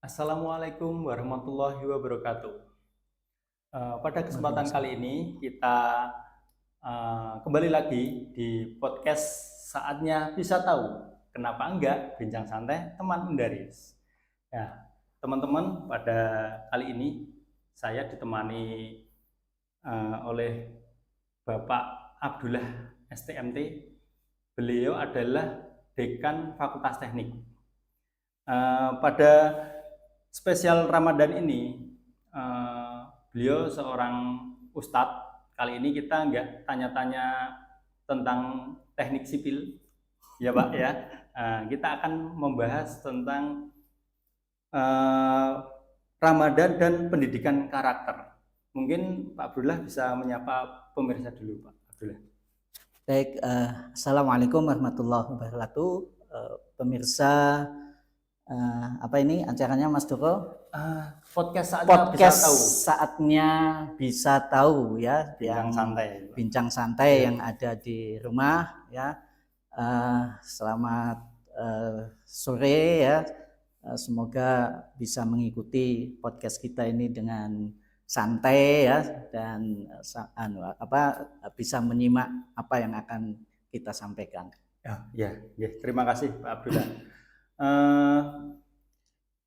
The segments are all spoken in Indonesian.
Assalamualaikum warahmatullahi wabarakatuh. Pada kesempatan kali ini kita kembali lagi di podcast Saatnya Bisa Tahu. Kenapa enggak bincang santai teman Undaris. Ya, teman-teman, pada kali ini saya ditemani oleh Bapak Abdullah STMT. Beliau adalah Dekan Fakultas Teknik. Pada spesial Ramadan ini, beliau seorang ustadz. Kali ini kita nggak tanya-tanya tentang teknik sipil, ya Pak ya. Kita akan membahas tentang Ramadan dan pendidikan karakter. Mungkin Pak Abdullah bisa menyapa pemirsa dulu, Pak Abdullah. Baik, Assalamualaikum warahmatullahi wabarakatuh. Pemirsa, apa ini acaranya Mas Doko? Podcast Saatnya bisa tahu ya, bincang santai yang ada di rumah ya. Selamat sore ya. Semoga bisa mengikuti podcast kita ini dengan santai ya, dan bisa menyimak apa yang akan kita sampaikan. Ya, terima kasih Pak Abdullah.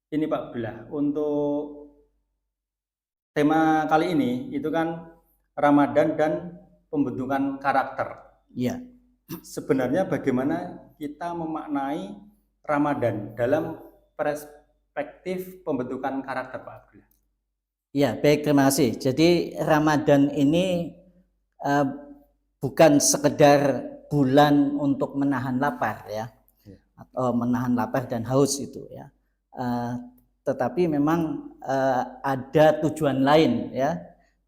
Ini Pak Abdullah, untuk tema kali ini itu kan Ramadan dan pembentukan karakter. Iya. Sebenarnya bagaimana kita memaknai Ramadan dalam perspektif pembentukan karakter, Pak Abdullah? Ya, baik, terima kasih. Jadi Ramadan ini bukan sekedar bulan untuk menahan lapar ya, atau menahan lapar dan haus itu ya. Tetapi memang ada tujuan lain ya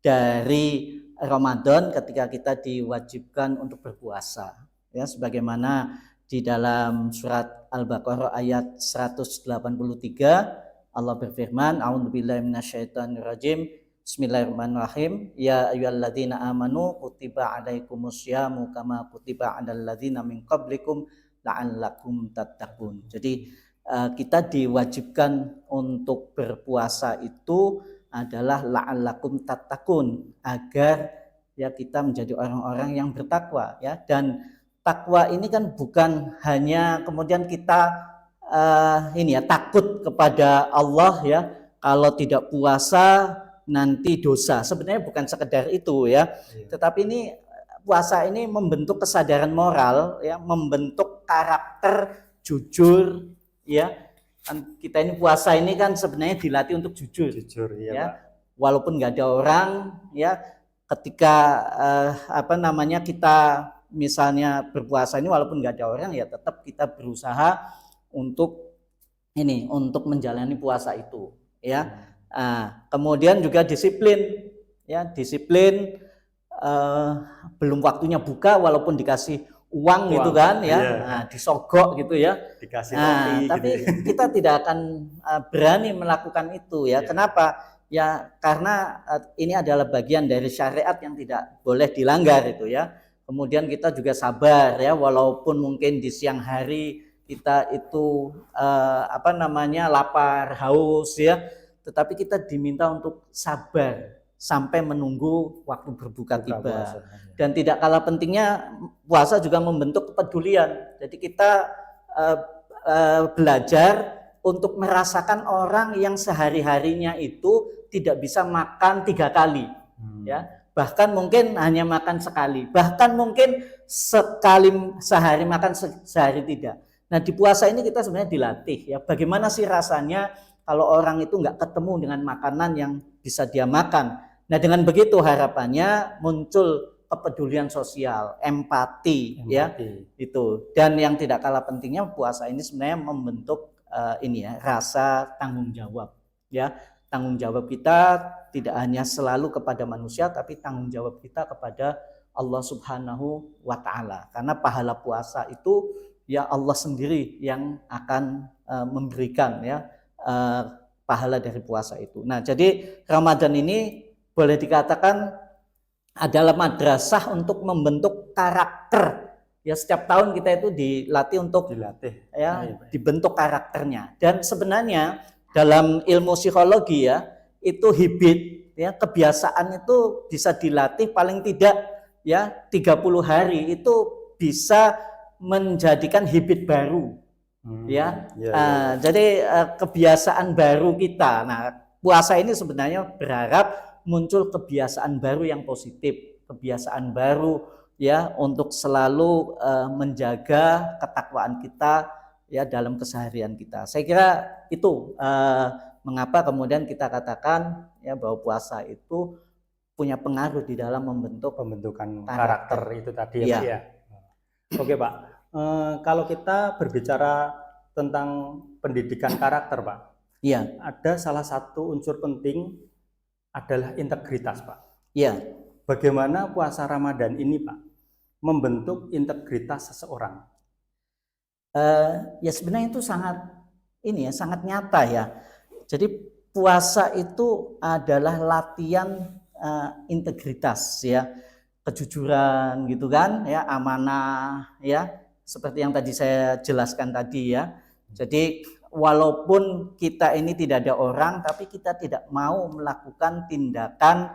dari Ramadan ketika kita diwajibkan untuk berpuasa ya, sebagaimana di dalam surat Al-Baqarah ayat 183 Allah berfirman, a'udzubillahi minasyaitonirrajim, bismillahirrahmanirrahim, ya ayyuhalladzina amanu kutiba alaikumusyamu kama kutiba alal ladzina min qablikum la'allakum tattaqun. Jadi kita diwajibkan untuk berpuasa itu adalah la'allakum tattaqun, agar ya kita menjadi orang-orang yang bertakwa ya. Dan takwa ini kan bukan hanya kemudian kita takut kepada Allah ya, kalau tidak puasa nanti dosa. Sebenarnya bukan sekedar itu ya. Tetapi ini puasa ini membentuk kesadaran moral ya, membentuk karakter jujur ya. Kita ini puasa ini kan sebenarnya dilatih untuk jujur ya. Walaupun nggak ada orang ya, ketika kita misalnya berpuasa ini walaupun nggak ada orang ya tetap kita berusaha untuk menjalani puasa itu ya. Kemudian juga disiplin ya, belum waktunya buka walaupun dikasih uang gitu kan ya, disogok gitu ya, dikasih roti tapi gitu. Kita tidak akan berani melakukan itu ya. Kenapa? Ya karena ini adalah bagian dari syariat yang tidak boleh dilanggar itu ya. Kemudian kita juga sabar ya, walaupun mungkin di siang hari kita itu lapar, haus ya, tetapi kita diminta untuk sabar sampai menunggu waktu berbuka tiba. Dan tidak kalah pentingnya, puasa juga membentuk kepedulian. Jadi kita belajar untuk merasakan orang yang sehari-harinya itu tidak bisa makan 3 kali ya. Bahkan mungkin hanya makan sekali, bahkan mungkin sekali sehari makan, sehari tidak. Nah di puasa ini kita sebenarnya dilatih ya, bagaimana sih rasanya kalau orang itu nggak ketemu dengan makanan yang bisa dia makan. Nah dengan begitu harapannya muncul kepedulian sosial, empati ya itu. Dan yang tidak kalah pentingnya, puasa ini sebenarnya membentuk rasa tanggung jawab ya. Tanggung jawab kita tidak hanya selalu kepada manusia, tapi tanggung jawab kita kepada Allah Subhanahu wa Ta'ala. Karena pahala puasa itu ya Allah sendiri yang akan memberikan ya pahala dari puasa itu. Nah, jadi Ramadan ini boleh dikatakan adalah madrasah untuk membentuk karakter. Ya setiap tahun kita itu dilatih untuk dibentuk karakternya. Dan sebenarnya dalam ilmu psikologi ya, itu habit ya, kebiasaan itu bisa dilatih paling tidak ya 30 hari itu bisa menjadikan habit baru ya. Jadi kebiasaan baru kita. Nah, puasa ini sebenarnya berharap muncul kebiasaan baru yang positif, kebiasaan baru ya untuk selalu menjaga ketakwaan kita ya dalam keseharian kita. Saya kira itu mengapa kemudian kita katakan ya bahwa puasa itu punya pengaruh di dalam pembentukan karakter itu tadi ya, Pak ya. Oke, Pak. Kalau kita berbicara tentang pendidikan karakter, Pak. Iya. Ada salah satu unsur penting adalah integritas, Pak. Iya. Bagaimana puasa Ramadan ini, Pak, membentuk integritas seseorang? Ya sebenarnya itu sangat nyata ya. Jadi puasa itu adalah latihan integritas ya, kejujuran gitu kan ya, amanah ya, seperti yang tadi saya jelaskan tadi ya. Jadi walaupun kita ini tidak ada orang, tapi kita tidak mau melakukan tindakan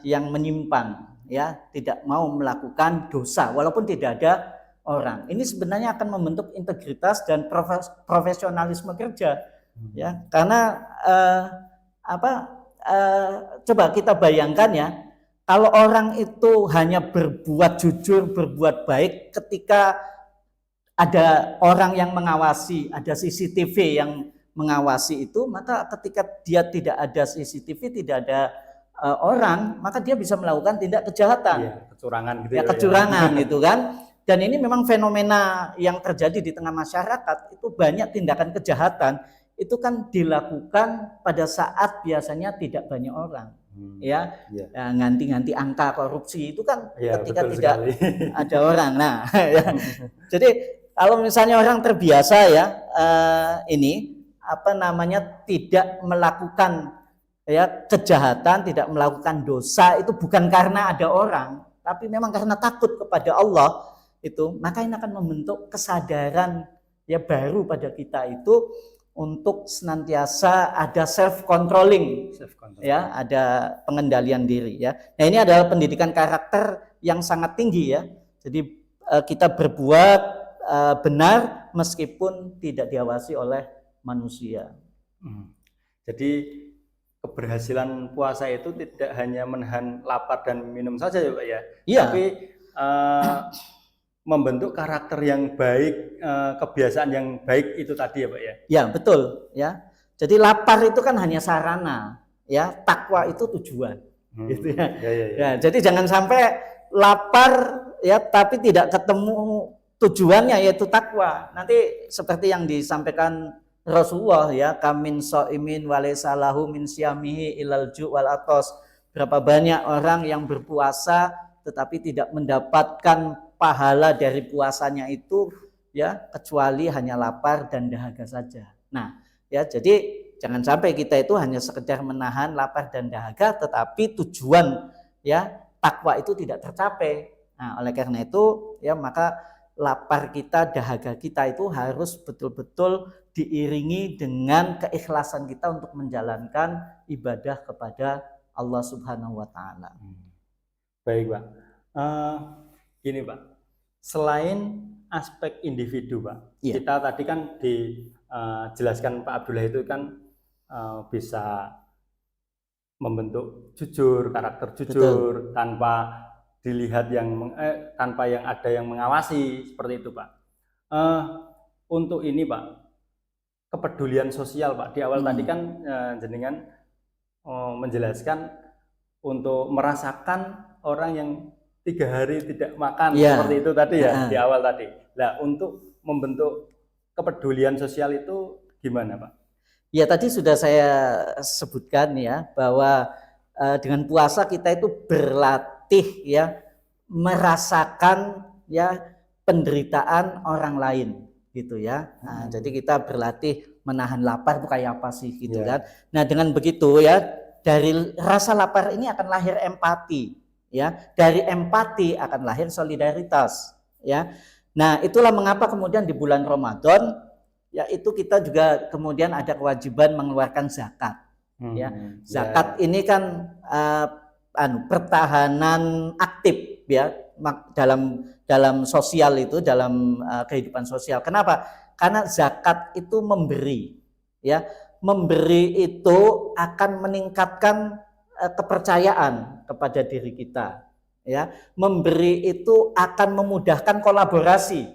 yang menyimpang ya, tidak mau melakukan dosa walaupun tidak ada orang. Ini sebenarnya akan membentuk integritas dan profesionalisme kerja ya, karena coba kita bayangkan ya, kalau orang itu hanya berbuat jujur, berbuat baik ketika ada orang yang mengawasi, ada CCTV yang mengawasi itu, maka ketika dia tidak ada CCTV, tidak ada orang, maka dia bisa melakukan tindak kejahatan, ya, kecurangan gitu ya, kecurangan gitu kan. Dan ini memang fenomena yang terjadi di tengah masyarakat, itu banyak tindakan kejahatan itu kan dilakukan pada saat biasanya tidak banyak orang ya. Nganti-nganti angka korupsi itu kan ketika tidak ada orang. Nah ya. Jadi kalau misalnya orang terbiasa ya tidak melakukan ya kejahatan, tidak melakukan dosa, itu bukan karena ada orang, tapi memang karena takut kepada Allah itu, maka ini akan membentuk kesadaran ya baru pada kita itu untuk senantiasa ada self controlling ya, ada pengendalian diri ya. Nah, ini adalah pendidikan karakter yang sangat tinggi ya. Jadi kita berbuat benar meskipun tidak diawasi oleh manusia. Jadi keberhasilan puasa itu tidak hanya menahan lapar dan minum saja ya, Pak ya. Iya. Tapi membentuk karakter yang baik, kebiasaan yang baik itu tadi ya, Pak ya. Ya, betul ya. Jadi lapar itu kan hanya sarana ya, takwa itu tujuan. Gitu ya. Ya, jadi jangan sampai lapar ya tapi tidak ketemu tujuannya yaitu takwa. Nanti seperti yang disampaikan Rasulullah ya, kamin so'imin walaysa lahu min siyamihi ilal ju' wal atos. Berapa banyak orang yang berpuasa tetapi tidak mendapatkan pahala dari puasanya itu ya kecuali hanya lapar dan dahaga saja. Nah, ya jadi jangan sampai kita itu hanya sekedar menahan lapar dan dahaga tetapi tujuan ya takwa itu tidak tercapai. Nah, oleh karena itu ya maka lapar kita, dahaga kita itu harus betul-betul diiringi dengan keikhlasan kita untuk menjalankan ibadah kepada Allah Subhanahu wa taala. Baik, Pak. Gini, Pak. Selain aspek individu, Pak. Ya. Kita tadi kan dijelaskan Pak Abdullah itu kan bisa membentuk jujur, karakter jujur. Betul. Tanpa dilihat tanpa yang ada yang mengawasi, seperti itu, Pak. Untuk ini, Pak, kepedulian sosial, Pak. Di awal tadi kan jenengan menjelaskan untuk merasakan orang yang 3 hari tidak makan, seperti itu tadi ya, di awal tadi. Nah, untuk membentuk kepedulian sosial itu gimana, Pak? Ya, tadi sudah saya sebutkan ya bahwa dengan puasa kita itu berlatih ya merasakan ya penderitaan orang lain gitu ya. Nah, jadi kita berlatih menahan lapar itu kayak apa sih gitu kan. Nah, dengan begitu ya dari rasa lapar ini akan lahir empati ya. Dari empati akan lahir solidaritas ya. Nah, itulah mengapa kemudian di bulan Ramadan ya itu kita juga kemudian ada kewajiban mengeluarkan zakat. Ya, zakat ini kan pertahanan aktif ya dalam sosial itu, dalam kehidupan sosial. Kenapa? Karena zakat itu memberi, ya, memberi itu akan meningkatkan kepercayaan kepada diri kita, ya. Memberi itu akan memudahkan kolaborasi.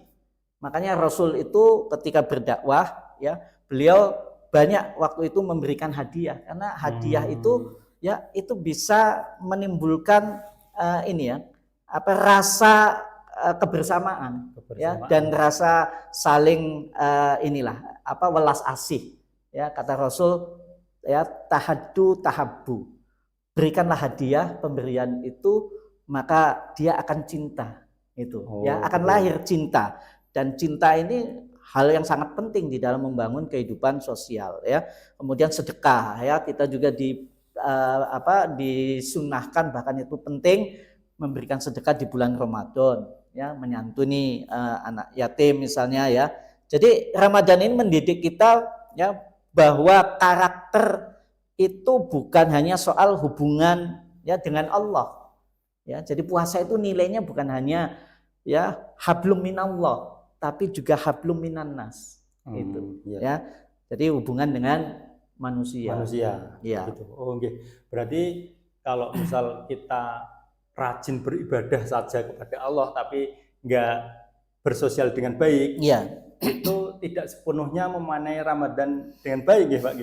Makanya Rasul itu ketika berdakwah, ya, beliau banyak waktu itu memberikan hadiah, karena hadiah itu, ya, itu bisa menimbulkan ini ya, rasa kebersamaan, ya, dan rasa saling welas asih, ya. Kata Rasul, ya, tahaddu tahabbu, berikanlah hadiah, pemberian itu maka dia akan cinta itu, ya, akan lahir cinta. Dan cinta ini hal yang sangat penting di dalam membangun kehidupan sosial, ya. Kemudian sedekah, ya, kita juga disunahkan, bahkan itu penting memberikan sedekah di bulan Ramadan, ya, menyantuni anak yatim misalnya, ya. Jadi Ramadan ini mendidik kita, ya, bahwa karakter itu bukan hanya soal hubungan, ya, dengan Allah, ya. Jadi puasa itu nilainya bukan hanya, ya, hablum minallah, tapi juga hablum minan nas, itu, ya. Jadi hubungan dengan manusia. Ya. Gitu. Okay. Berarti kalau misal kita rajin beribadah saja kepada Allah tapi nggak bersosial dengan baik, ya, itu tidak sepenuhnya memaknai Ramadan dengan baik, ya Pak?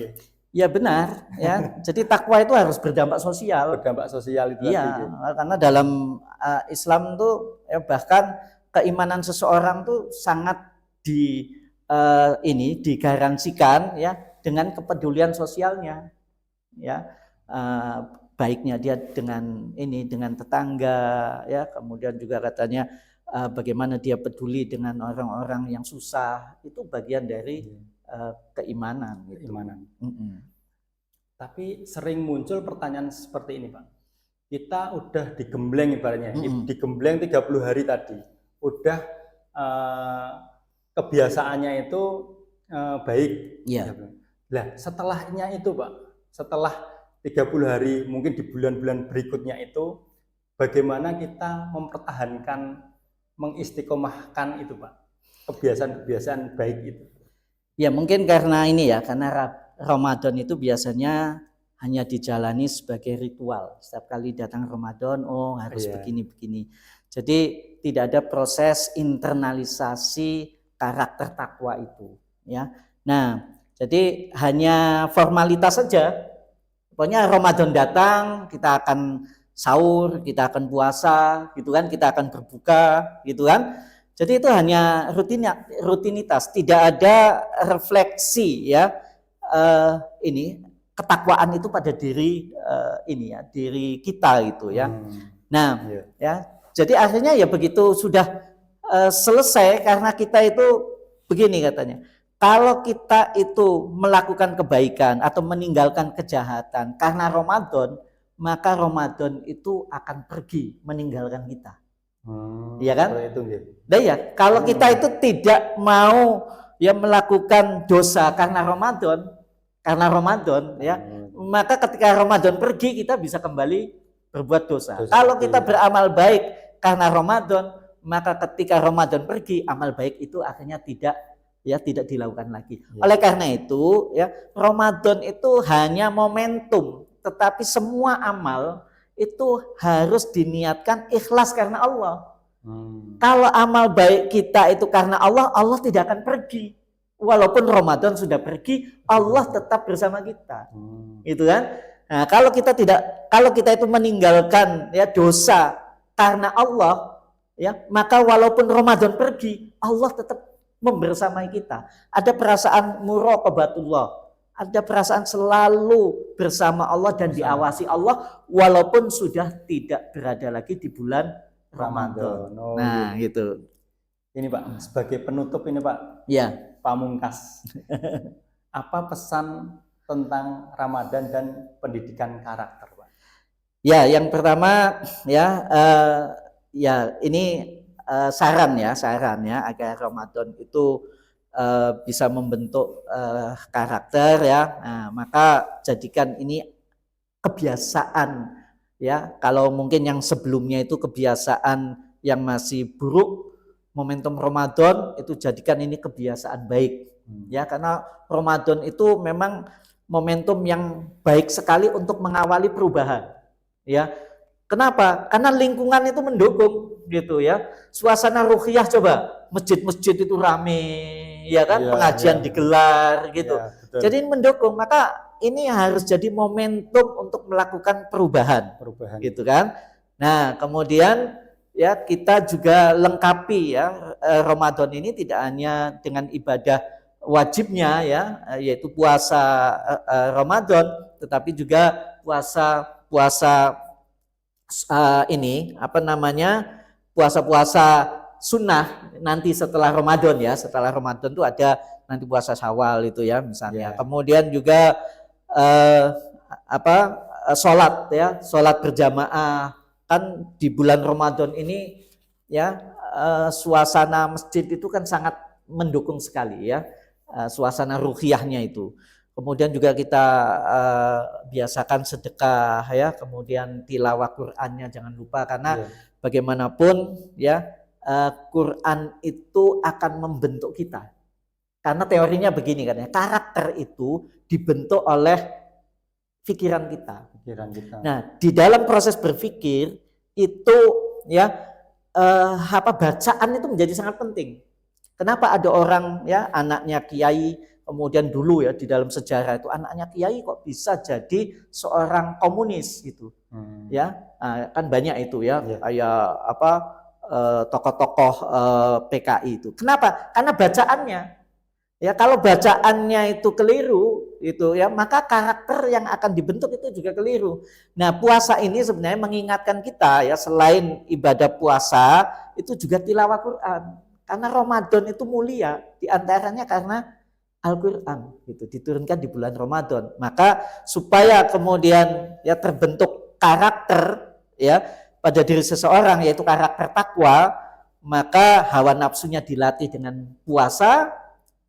Ya benar, ya. Jadi takwa itu harus berdampak sosial. Berdampak sosial itu. Iya, karena dalam Islam tuh, ya, bahkan keimanan seseorang tuh sangat digaransikan, ya, dengan kepedulian sosialnya, ya, baiknya dia dengan tetangga, ya, kemudian juga katanya bagaimana dia peduli dengan orang-orang yang susah, itu bagian dari keimanan. Gitu. Tapi sering muncul pertanyaan seperti ini, Pak. Kita udah digembleng ibaratnya, digembleng 30 hari tadi, udah kebiasaannya itu baik. Ya. Nah, setelahnya itu, Pak, setelah 30 hari, mungkin di bulan-bulan berikutnya itu, bagaimana kita mempertahankan, mengistiqomahkan itu, Pak, kebiasaan-kebiasaan baik itu? Ya mungkin karena ini, ya, karena Ramadan itu biasanya hanya dijalani sebagai ritual. Setiap kali datang Ramadan, harus begini-begini. Jadi tidak ada proses internalisasi karakter takwa itu, ya. Nah, jadi hanya formalitas saja. Pokoknya Ramadan datang, kita akan sahur, kita akan puasa, gitu kan, kita akan berbuka, gitu kan. Jadi itu hanya rutinitas, tidak ada refleksi, ya, ketakwaan itu pada diri diri kita gitu, ya. Nah, ya, jadi akhirnya ya begitu sudah selesai, karena kita itu begini katanya. Kalau kita itu melakukan kebaikan atau meninggalkan kejahatan karena Ramadan, maka Ramadan itu akan pergi meninggalkan kita. Iya kan? Nah, ya, kalau kita itu tidak mau, ya, melakukan dosa karena Ramadan, ya, maka ketika Ramadan pergi kita bisa kembali berbuat dosa. Kalau kita beramal baik karena Ramadan, maka ketika Ramadan pergi, amal baik itu akhirnya tidak dilakukan lagi. Oleh karena itu, ya, Ramadan itu hanya momentum, tetapi semua amal itu harus diniatkan ikhlas karena Allah. Kalau amal baik kita itu karena Allah, Allah tidak akan pergi. Walaupun Ramadan sudah pergi, Allah tetap bersama kita. Gitu kan? Nah, kalau kita itu meninggalkan, ya, dosa karena Allah, ya, maka walaupun Ramadan pergi, Allah tetap membersamai kita. Ada perasaan muraqabatullah, ada perasaan selalu bersama Allah dan diawasi Allah walaupun sudah tidak berada lagi di bulan Ramadan. Nah, gitu. Ini Pak, sebagai penutup ini Pak, ya, pamungkas, apa pesan tentang Ramadan dan pendidikan karakter, Pak? Ya, yang pertama, ya, ini saran ya agar Ramadan itu bisa membentuk karakter ya. Nah, maka jadikan ini kebiasaan ya. Kalau mungkin yang sebelumnya itu kebiasaan yang masih buruk, momentum Ramadan itu jadikan ini kebiasaan baik ya, karena Ramadan itu memang momentum yang baik sekali untuk mengawali perubahan ya. Kenapa? Karena lingkungan itu mendukung gitu ya. Suasana ruhiyah, coba masjid-masjid itu rame ya kan, pengajian digelar gitu. Jadi mendukung, maka ini harus jadi momentum untuk melakukan perubahan gitu kan. Nah, kemudian ya kita juga lengkapi ya Ramadan ini tidak hanya dengan ibadah wajibnya ya, yaitu puasa Ramadan, tetapi juga puasa ini apa namanya, puasa-puasa sunnah nanti setelah Ramadan ya. Setelah Ramadan itu ada nanti puasa Syawal itu ya misalnya. Kemudian juga sholat ya, sholat berjamaah kan di bulan Ramadan ini ya, suasana masjid itu kan sangat mendukung sekali ya, suasana ruhiyahnya itu. Kemudian juga kita biasakan sedekah ya, kemudian tilawah Qur'annya jangan lupa, karena bagaimanapun ya Quran itu akan membentuk kita. Karena teorinya begini kan ya, karakter itu dibentuk oleh pikiran kita. Nah, di dalam proses berpikir itu ya bacaan itu menjadi sangat penting. Kenapa ada orang ya anaknya kiai, kemudian dulu ya di dalam sejarah itu anaknya kiai kok bisa jadi seorang komunis gitu. Ya, nah, kan banyak itu ya, kayak tokoh-tokoh PKI itu. Kenapa? Karena bacaannya. Ya, kalau bacaannya itu keliru itu ya, maka karakter yang akan dibentuk itu juga keliru. Nah, puasa ini sebenarnya mengingatkan kita ya, selain ibadah puasa itu juga tilawah Quran. Karena Ramadan itu mulia, diantaranya karena Al-Quran itu diturunkan di bulan Ramadan. Maka supaya kemudian ya terbentuk karakter ya pada diri seseorang, yaitu karakter takwa, maka hawa nafsunya dilatih dengan puasa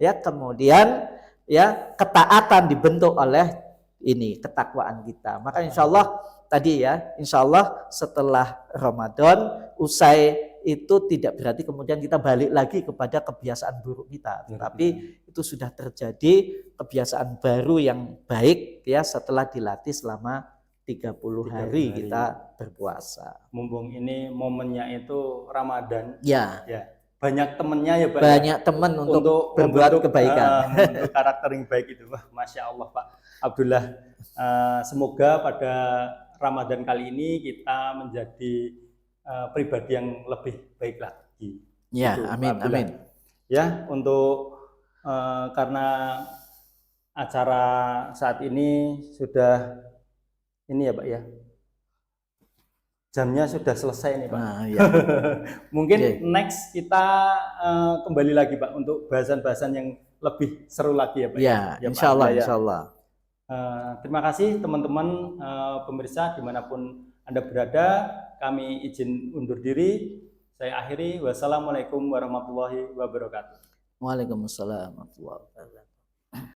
ya, kemudian ya ketaatan dibentuk oleh ini ketakwaan kita. Maka insya Allah tadi ya, insya Allah setelah Ramadan usai itu tidak berarti kemudian kita balik lagi kepada kebiasaan buruk kita, tapi itu sudah terjadi kebiasaan baru yang baik ya setelah dilatih selama 30 hari kita berpuasa. Mumpung ini momennya itu Ramadan. Ya. Banyak temennya ya Pak. Banyak teman untuk berbuat kebaikan. Untuk karakter yang baik itu. Wah, Masya Allah Pak Abdullah. Semoga pada Ramadan kali ini kita menjadi pribadi yang lebih baik lagi. Ya, gitu, amin, amin. Ya, untuk karena acara saat ini sudah ini ya Pak ya, jamnya sudah selesai nih Pak. Ya. Mungkin next kita kembali lagi Pak untuk bahasan-bahasan yang lebih seru lagi ya Pak. Ya, insya Allah, insya Allah. Terima kasih teman-teman pemirsa dimanapun Anda berada. Kami izin undur diri. Saya akhiri. Wassalamualaikum warahmatullahi wabarakatuh. Waalaikumsalam warahmatullahi wabarakatuh.